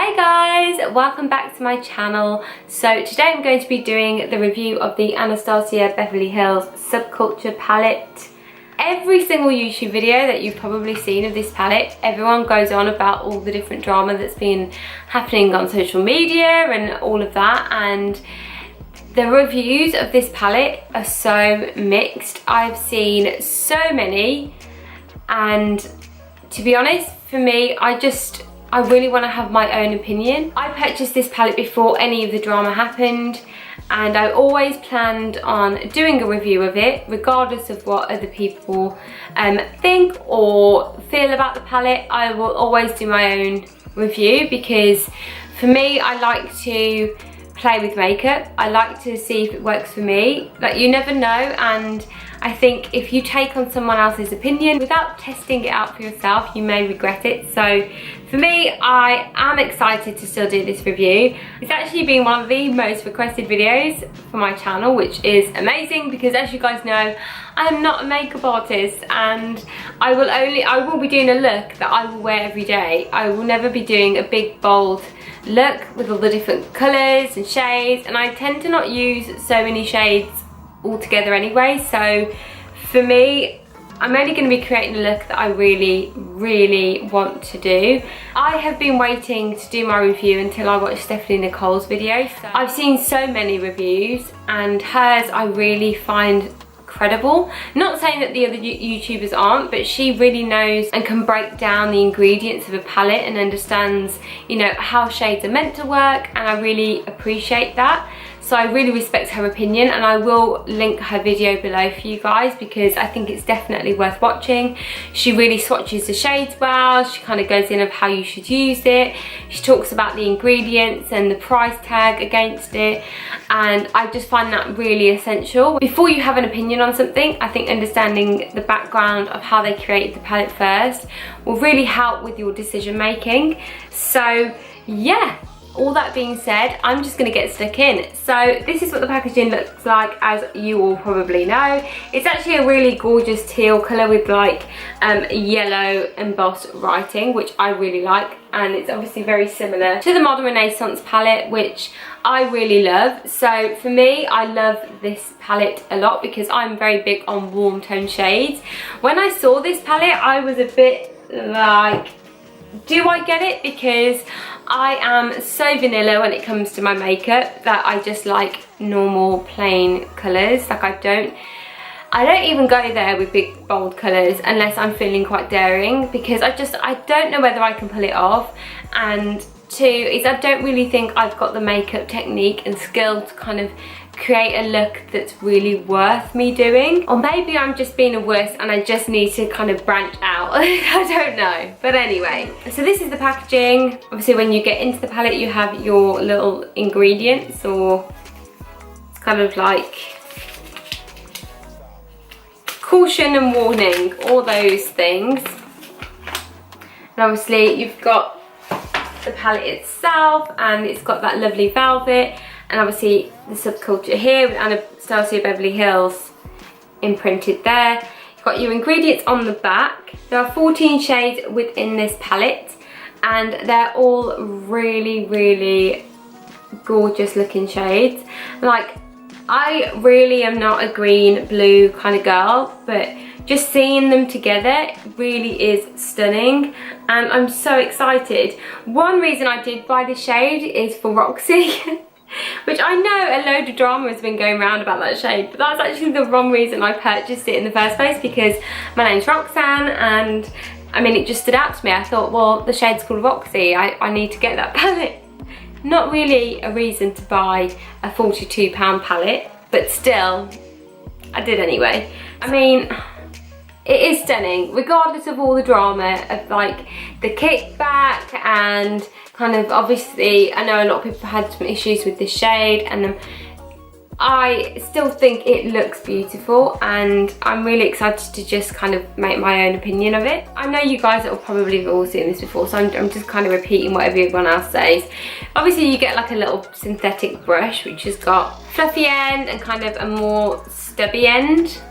Hey guys, welcome back to my channel. So today I'm going to be doing the review of the Anastasia Beverly Hills Subculture palette. Every single YouTube video that you've probably seen of this palette, everyone goes on about all the different drama that's been happening on social media and all of that, and the reviews of this palette are so mixed. I've seen so many, and to be honest, for me, I really want to have my own opinion. I purchased this palette before any of the drama happened, and I always planned on doing a review of it regardless of what other people think or feel about the palette. I will always do my own review because for me, I like to play with makeup. I like to see if it works for me. Like, you never know, and I think if you take on someone else's opinion without testing it out for yourself, you may regret it. So for me, I am excited to still do this review. It's actually been one of the most requested videos for my channel, which is amazing because, as you guys know, I am not a makeup artist, and I will be doing a look that I will wear every day. I will never be doing a big bold look with all the different colours and shades, and I tend to not use so many shades altogether anyway. So for me, I'm only going to be creating a look that I really want to do. I have been waiting to do my review until I watched Stephanie Nicole's video. So I've seen so many reviews, and hers I really find credible. Not saying that the other YouTubers aren't, but she really knows and can break down the ingredients of a palette and understands, you know, how shades are meant to work, and I really appreciate that. So I really respect her opinion, and I will link her video below for you guys because I think it's definitely worth watching. She really swatches the shades well. She kind of goes in of how you should use it. She talks about the ingredients and the price tag against it, and I just find that really essential. Before you have an opinion on something, I think understanding the background of how they created the palette first will really help with your decision making. So yeah. All that being said, I'm just going to get stuck in. So this is what the packaging looks like, as you all probably know. It's actually a really gorgeous teal colour with like yellow embossed writing, which I really like. And it's obviously very similar to the Modern Renaissance palette, which I really love. So for me, I love this palette a lot because I'm very big on warm tone shades. When I saw this palette, I was a bit like, do I get it? Because I am so vanilla when it comes to my makeup that I just like normal plain colours. Like, I don't even go there with big bold colours unless I'm feeling quite daring, because I don't know whether I can pull it off, and two is I don't really think I've got the makeup technique and skill to kind of create a look that's really worth me doing. Or maybe I'm just being a wuss and I just need to kind of branch out. I don't know. But anyway, so this is the packaging. Obviously when you get into the palette, you have your little ingredients, or it's kind of like caution and warning, all those things. And obviously you've got the palette itself, and it's got that lovely velvet, and obviously the subculture here with Anastasia Beverly Hills imprinted there. You've got your ingredients on the back. There are 14 shades within this palette, and they're all really gorgeous looking shades. Like, I really am not a green blue kind of girl, but just seeing them together really is stunning, and I'm so excited. One reason I did buy this shade is for Roxy, which I know a load of drama has been going around about that shade, but that's actually the wrong reason I purchased it in the first place, because my name's Roxanne, and I mean, it just stood out to me. I thought, well, the shade's called Roxy, I need to get that palette. Not really a reason to buy a £42 palette, but still, I did anyway. I mean, it is stunning, regardless of all the drama of like the kickback, and kind of, obviously, I know a lot of people had some issues with this shade, and I still think it looks beautiful, and I'm really excited to just kind of make my own opinion of it. I know you guys will probably have all seen this before, so I'm just kind of repeating what everyone else says. Obviously you get like a little synthetic brush which has got fluffy end and kind of a more stubby end.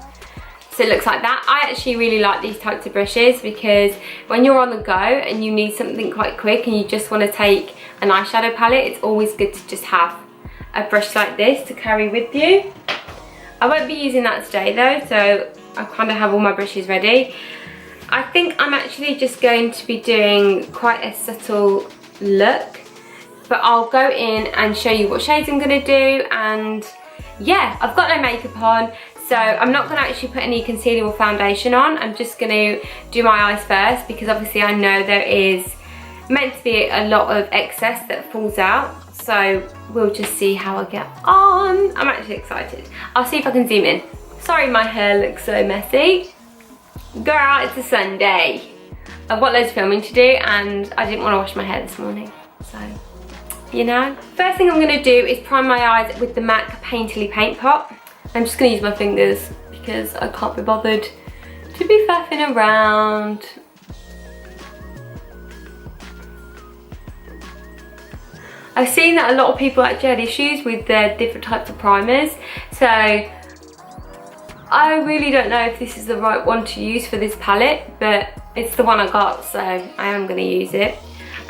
So it looks like that. I actually really like these types of brushes because when you're on the go and you need something quite quick and you just want to take an eyeshadow palette, it's always good to just have a brush like this to carry with you. I won't be using that today though, so I kind of have all my brushes ready. I think I'm actually just going to be doing quite a subtle look, but I'll go in and show you what shades I'm going to do. And yeah, I've got no makeup on, so I'm not going to actually put any concealer or foundation on. I'm just going to do my eyes first because obviously I know there is meant to be a lot of excess that falls out. So we'll just see how I get on. I'm actually excited. I'll see if I can zoom in. Sorry my hair looks so messy. Girl, it's a Sunday. I've got loads of filming to do and I didn't want to wash my hair this morning. So, you know. First thing I'm going to do is prime my eyes with the MAC Painterly Paint Pot. I'm just going to use my fingers because I can't be bothered to be faffing around. I've seen that a lot of people actually had issues with their different types of primers, so I really don't know if this is the right one to use for this palette, but it's the one I got, so I am going to use it.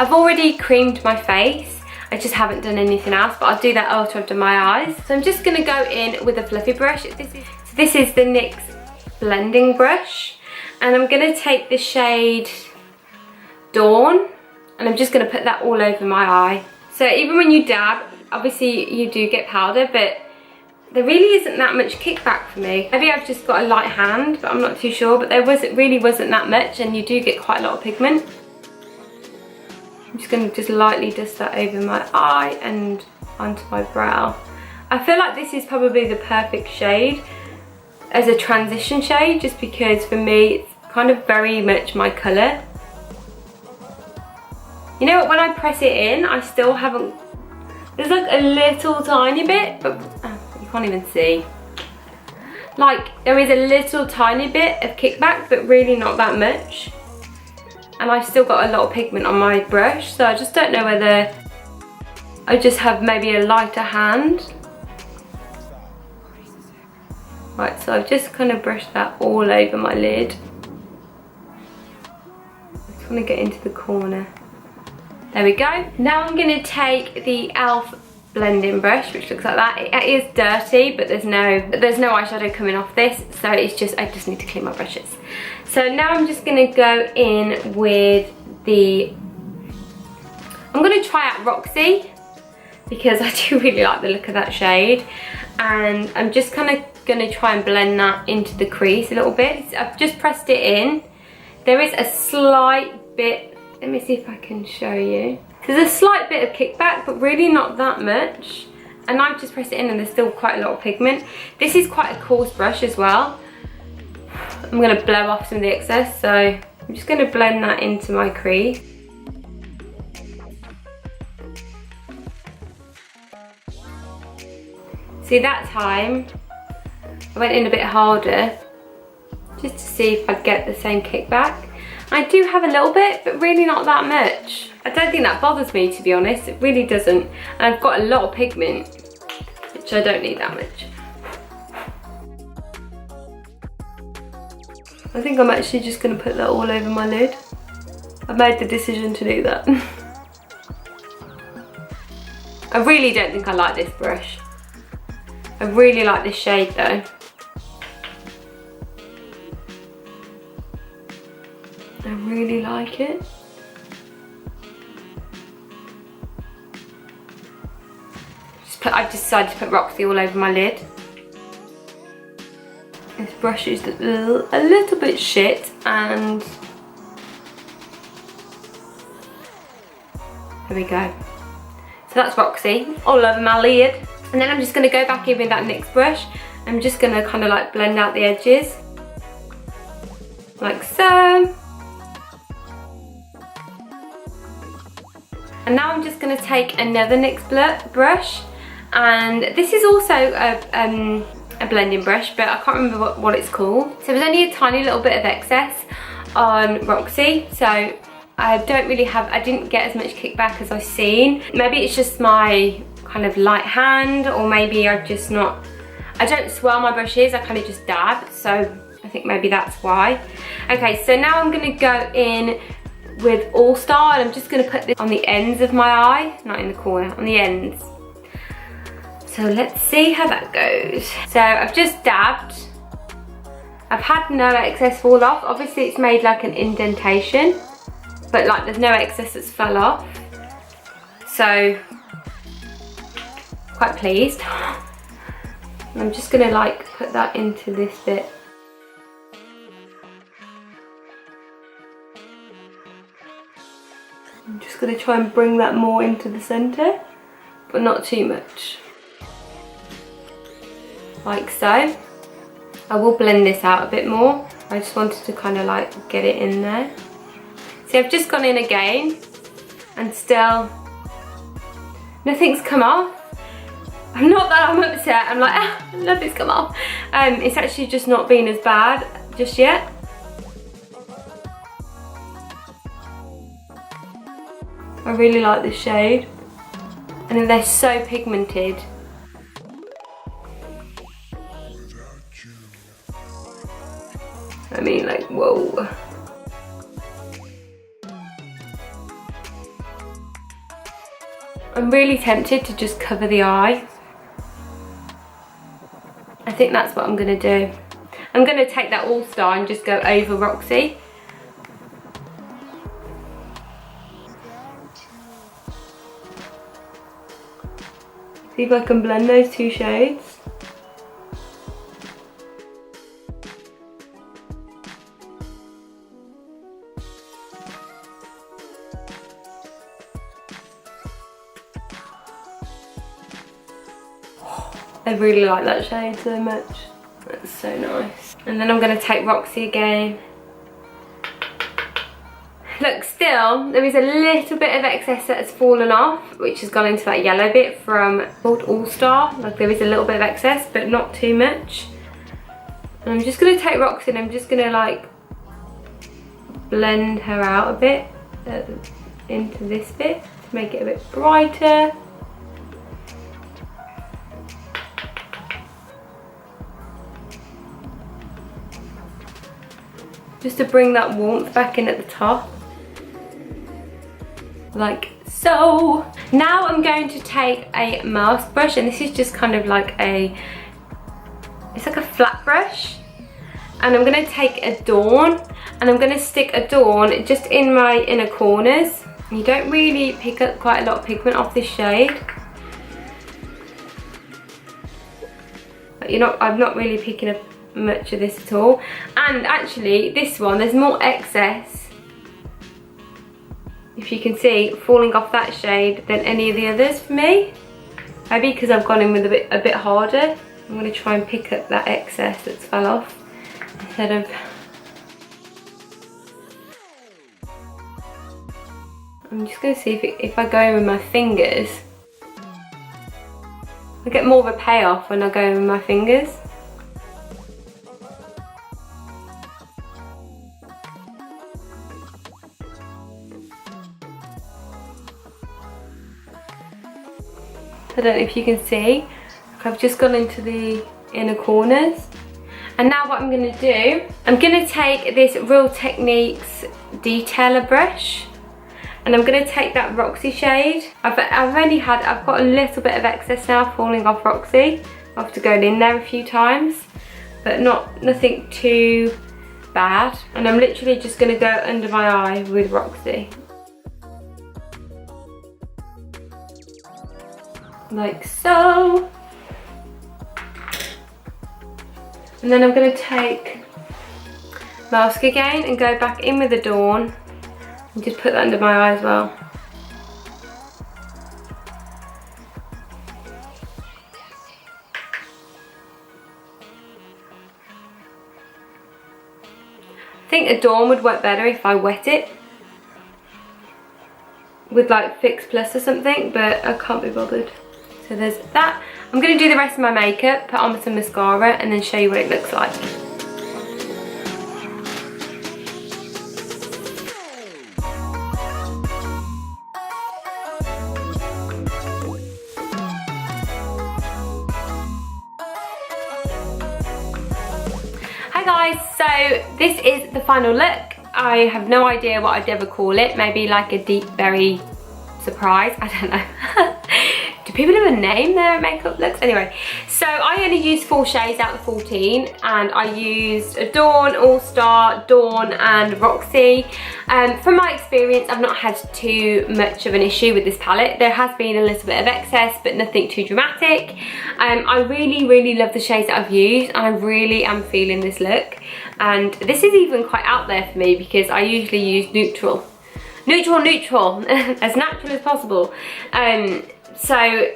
I've already creamed my face. I just haven't done anything else, but I'll do that after I've done my eyes. So I'm just going to go in with a fluffy brush. This is the NYX blending brush, and I'm going to take the shade Dawn, and I'm just going to put that all over my eye. So even when you dab, obviously you do get powder, but there really isn't that much kickback for me. Maybe I've just got a light hand, but I'm not too sure, but there really wasn't that much, and you do get quite a lot of pigment. I'm just going to just lightly dust that over my eye and onto my brow. I feel like this is probably the perfect shade as a transition shade, just because for me it's kind of very much my colour. You know what, when I press it in, I still haven't, there's like a little tiny bit, but you can't even see. Like, there is a little tiny bit of kickback, but really not that much. And I've still got a lot of pigment on my brush, so I just don't know whether I just have maybe a lighter hand. Right, so I've just kind of brushed that all over my lid. I just want to get into the corner. There we go. Now I'm going to take the e.l.f. blending brush, which looks like that. It is dirty, but there's no eyeshadow coming off this, so it's just, I just need to clean my brushes. So now I'm just going to go in with the, I'm going to try out Roxy, because I do really like the look of that shade, and I'm just kind of going to try and blend that into the crease a little bit. I've just pressed it in. There is a slight bit, let me see if I can show you. There's a slight bit of kickback, but really not that much. And I've just pressed it in and there's still quite a lot of pigment. This is quite a coarse brush as well. I'm going to blow off some of the excess, so I'm just going to blend that into my crease. See, that time I went in a bit harder just to see if I'd get the same kickback. I do have a little bit, but really not that much. I don't think that bothers me, to be honest. It really doesn't. And I've got a lot of pigment, which I don't need that much. I think I'm actually just going to put that all over my lid. I've made the decision to do that. I really don't think I like this brush. I really like this shade though. I really like it. I've decided to put Roxy all over my lid. This brush is a little bit shit, and there we go. So that's Roxy all over my lid. And then I'm just going to go back in with that NYX brush. I'm just going to kind of like blend out the edges. Like so. And now I'm just going to take another NYX brush. And this is also a blending brush, but I can't remember what it's called. So there's only a tiny little bit of excess on Roxy. So I didn't get as much kickback as I've seen. Maybe it's just my kind of light hand, or maybe I don't swirl my brushes, I kind of just dab. So I think maybe that's why. Okay, so now I'm going to go in with All Star, and I'm just going to put this on the ends of my eye, not in the corner, on the ends. So let's see how that goes. So I've just dabbed. I've had no excess fall off. Obviously it's made like an indentation, but like there's no excess that's fell off. So quite pleased. I'm just gonna like put that into this bit. I'm just gonna try and bring that more into the center, but not too much. Like so. I will blend this out a bit more. I just wanted to kind of like get it in there. See, I've just gone in again and still nothing's come off. I'm not that I'm upset, I'm like, ah, nothing's come off. It's actually just not been as bad just yet. I really like this shade. And then they're so pigmented. I mean, like, whoa. I'm really tempted to just cover the eye. I think that's what I'm gonna do. I'm gonna take that All Star and just go over Roxy. See if I can blend those two shades. I really like that shade so much. That's so nice. And then I'm going to take Roxy again. Look, still, there is a little bit of excess that has fallen off, which has gone into that yellow bit from called All Star. Like there is a little bit of excess, but not too much. And I'm just going to take Roxy and I'm just going to like blend her out a bit into this bit to make it a bit brighter. Just to bring that warmth back in at the top. Like so. Now I'm going to take a mask brush, and this is just kind of like it's like a flat brush. And I'm going to take a Dawn, and I'm going to stick a Dawn just in my inner corners. You don't really pick up quite a lot of pigment off this shade. But I'm not really picking up much of this at all. And actually this one, there's more excess, if you can see, falling off that shade than any of the others for me. Maybe because I've gone in with a bit harder. I'm going to try and pick up that excess that's fell off instead of... I'm just going to see if I go in with my fingers, I get more of a payoff when I go in with my fingers. I don't know if you can see, I've just gone into the inner corners. And now what I'm going to do, I'm going to take this Real Techniques detailer brush, and I'm going to take that Roxy shade. I've got a little bit of excess now falling off Roxy after going in there a few times, but nothing too bad. And I'm literally just going to go under my eye with Roxy. Like so. And then I'm going to take mask again and go back in with the Dawn and just put that under my eye as well. I think a Dawn would work better if I wet it with like Fix Plus or something, but I can't be bothered. So there's that. I'm going to do the rest of my makeup, put on some mascara, and then show you what it looks like. Hi guys, so this is the final look. I have no idea what I'd ever call it. Maybe like a deep berry surprise, I don't know. Do people even name their makeup looks? Anyway, so I only used 4 shades out of 14, and I used Dawn, All Star, Dawn and Roxy. From my experience, I've not had too much of an issue with this palette. There has been a little bit of excess, but nothing too dramatic. I really love the shades that I've used, and I really am feeling this look. And this is even quite out there for me because I usually use neutral, as natural as possible. So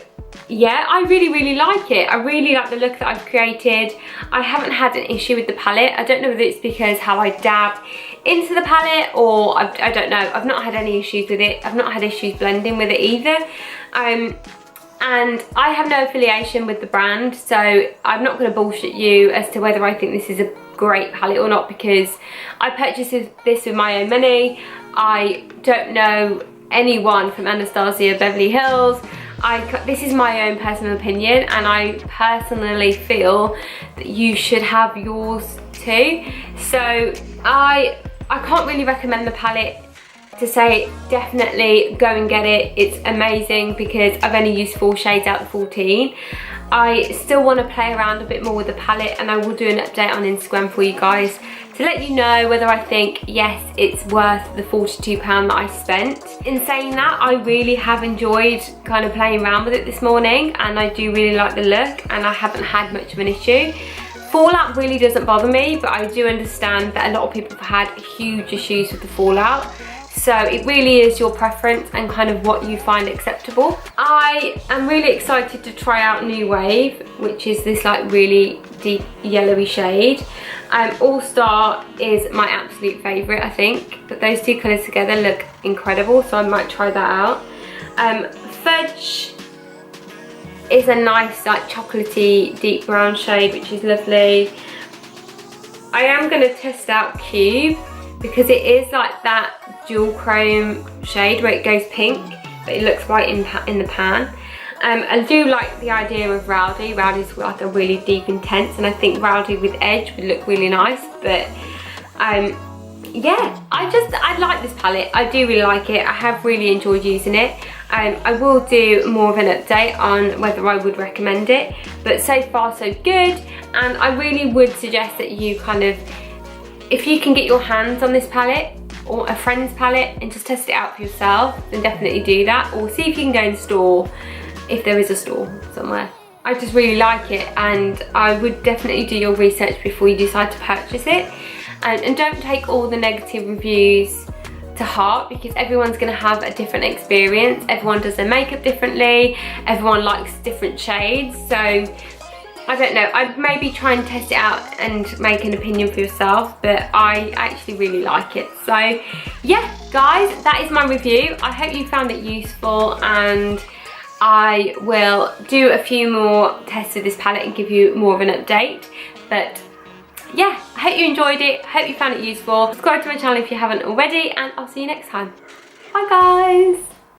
yeah, I really like it. I really like the look that I've created. I haven't had an issue with the palette. I don't know whether it's because how I dab into the palette, or I don't know. I've not had any issues with it. I've not had issues blending with it either. And I have no affiliation with the brand, so I'm not going to bullshit you as to whether I think this is a great palette or not, because I purchased this with my own money. I don't know anyone from Anastasia Beverly Hills. This is my own personal opinion, and I personally feel that you should have yours too. So I can't really recommend the palette to say definitely go and get it. It's amazing because I've only used 4 shades out of 14. I still want to play around a bit more with the palette, and I will do an update on Instagram for you guys to let you know whether I think, yes, it's worth the £42 that I spent. In saying that, I really have enjoyed kind of playing around with it this morning, and I do really like the look, and I haven't had much of an issue. Fallout really doesn't bother me, but I do understand that a lot of people have had huge issues with the fallout. So it really is your preference and kind of what you find acceptable. I am really excited to try out New Wave, which is this like really deep yellowy shade. All Star is my absolute favourite, I think. But those 2 colours together look incredible, so I might try that out. Fudge is a nice like chocolatey deep brown shade, which is lovely. I am going to test out Cube, because it is like that dual chrome shade where it goes pink, but it looks white in the pan. I do like the idea of Rowdy. Rowdy's like a really deep intense, and I think Rowdy with Edge would look really nice. But yeah, I like this palette. I do really like it. I have really enjoyed using it. I will do more of an update on whether I would recommend it, but so far so good. And I really would suggest that you kind of, if you can get your hands on this palette or a friend's palette and just test it out for yourself, then definitely do that. Or see if you can go in the store, if there is a store somewhere. I just really like it, and I would definitely do your research before you decide to purchase it. And don't take all the negative reviews to heart, because everyone's going to have a different experience. Everyone does their makeup differently. Everyone likes different shades. So I don't know, I'd maybe try and test it out and make an opinion for yourself, but I actually really like it. So yeah, guys, that is my review. I hope you found it useful, and I will do a few more tests of this palette and give you more of an update. But yeah, I hope you enjoyed it. I hope you found it useful. Subscribe to my channel if you haven't already, and I'll see you next time. Bye guys.